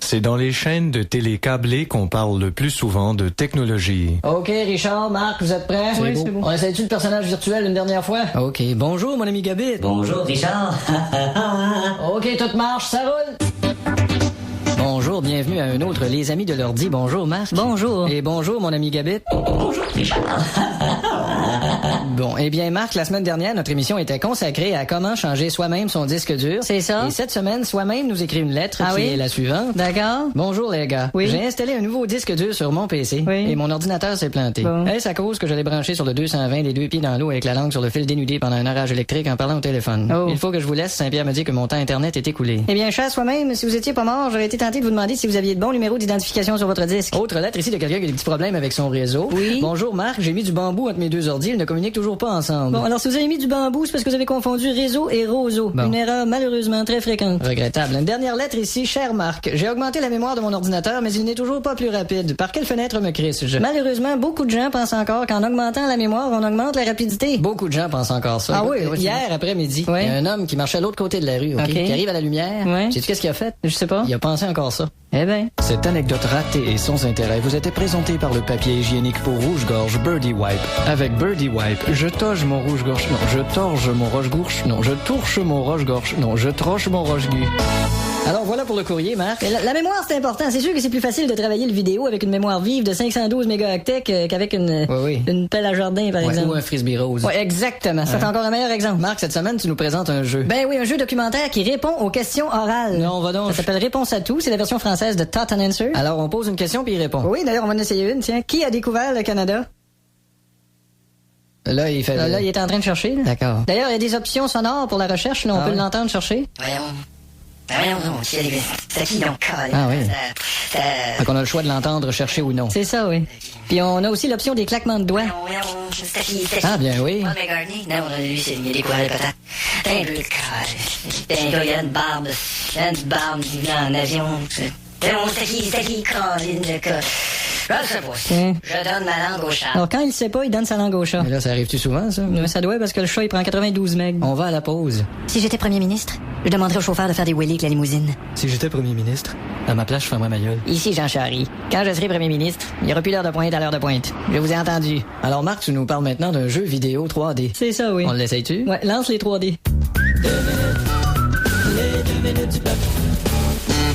C'est dans les chaînes de télé câblées qu'on parle le plus souvent de technologie. OK, Richard, Marc, vous êtes prêts? Oui, c'est bon. On essaie-tu le personnage virtuel une dernière fois? OK. Bonjour, mon ami Gabit. Bonjour, Richard. OK, tout marche, ça roule. Bonjour, bienvenue à un autre Les Amis de l'ordi. Bonjour, Marc. Bonjour. Et bonjour, mon ami Gabit. Bonjour, Richard. Bon, eh bien, Marc, la semaine dernière, notre émission était consacrée à comment changer soi-même son disque dur. C'est ça. Et cette semaine, Soi-même nous écrit une lettre Ah qui oui? est la suivante. D'accord. Bonjour les gars. Oui. J'ai installé un nouveau disque dur sur mon PC. Oui. Et mon ordinateur s'est planté. Bon. Est-ce à cause que je l'ai branché sur le 220 les deux pieds dans l'eau avec la langue sur le fil dénudé pendant un orage électrique en parlant au téléphone? Oh. Il faut que je vous laisse. Saint-Pierre me dit que mon temps Internet est écoulé. Eh bien, cher Soi-même, si vous étiez pas mort, j'aurais été tenté de vous demander si vous aviez de bons numéros d'identification sur votre disque. Autre lettre ici de quelqu'un qui a des petits problèmes avec son réseau. Oui. Bonjour Marc, j'ai mis du bambou entre mes deux ordi, ils ne communiquent toujours pas ensemble. Bon, alors si vous avez mis du bambou, c'est parce que vous avez confondu réseau et roseau. Bon. Une erreur malheureusement très fréquente. Regrettable. Une dernière lettre ici, cher Marc. J'ai augmenté la mémoire de mon ordinateur, mais il n'est toujours pas plus rapide. Par quelle fenêtre me crisse-je? Malheureusement, beaucoup de gens pensent encore qu'en augmentant la mémoire, on augmente la rapidité. Beaucoup de gens pensent encore ça. Ah oui, Écoute, oui, hier après-midi, Oui. il y a un homme qui marchait à l'autre côté de la rue, OK. qui arrive à la lumière. Oui. Sais-tu qu'est-ce qu'il a fait? Je sais pas. Il a pensé encore ça. Eh ben. Cette anecdote ratée et sans intérêt vous était présentée par le papier hygiénique pour rouge-gorge Birdie Wipe. Avec Birdie Wipe, je toge mon rouge-gorge, non, je torge mon roche-gourche, non, je tourche mon roche-gorge, non, je troche mon roche-gu. Alors voilà pour le courrier, Marc. Mais la mémoire, c'est important. C'est sûr que c'est plus facile de travailler le vidéo avec une mémoire vive de 512 mégaoctets qu'avec Oui. une pelle à jardin, par Ouais, exemple. ou un frisbee rose. Ouais, exactement. C'est encore un meilleur exemple. Marc, cette semaine, tu nous présentes un jeu. Ben oui, un jeu documentaire qui répond aux questions orales. Non, va donc. Ça s'appelle Réponse à tout. C'est la version française de Thought and Answer. Alors, on pose une question puis il répond. Oui, d'ailleurs, on va en essayer une. Tiens, qui a découvert le Canada? Là, il fait... Là, il est en train de chercher. là. D'accord. D'ailleurs, il y a des options sonores pour la recherche. Là, on Ah peut ouais? l'entendre chercher. Voyons, c'est qui donc, Colin? Ah oui. Ça... Fait qu'on a le choix de l'entendre chercher ou non. C'est ça, oui. Puis on a aussi l'option des claquements de doigts. C'est qui? Ah, bien oui. Paul McCartney? Non, lui, il a découvert les patates. T'es un peu le cas. Il y a une barbe. Il y a une barbe, il vient en avion. C'est qui, Colin, le cas? Je sais pas. Tiens. Je donne ma langue au chat. Alors, quand il sait pas, il donne sa langue au chat. Mais là, ça arrive-tu souvent, ça? Mais ça doit parce que le chat, il prend 92 meg. On va à la pause. Si j'étais premier ministre, je demanderais au chauffeur de faire des wheelies avec la limousine. Si j'étais premier ministre, à ma place, je ferais ma gueule. Ici, Jean Charry. Quand je serai premier ministre, il n'y aura plus l'heure de pointe à l'heure de pointe. Je vous ai entendu. Alors, Marc, tu nous parles maintenant d'un jeu vidéo 3D. C'est ça, oui. On l'essaye-tu? Ouais, lance les 3D. Les 2 minutes du peuple.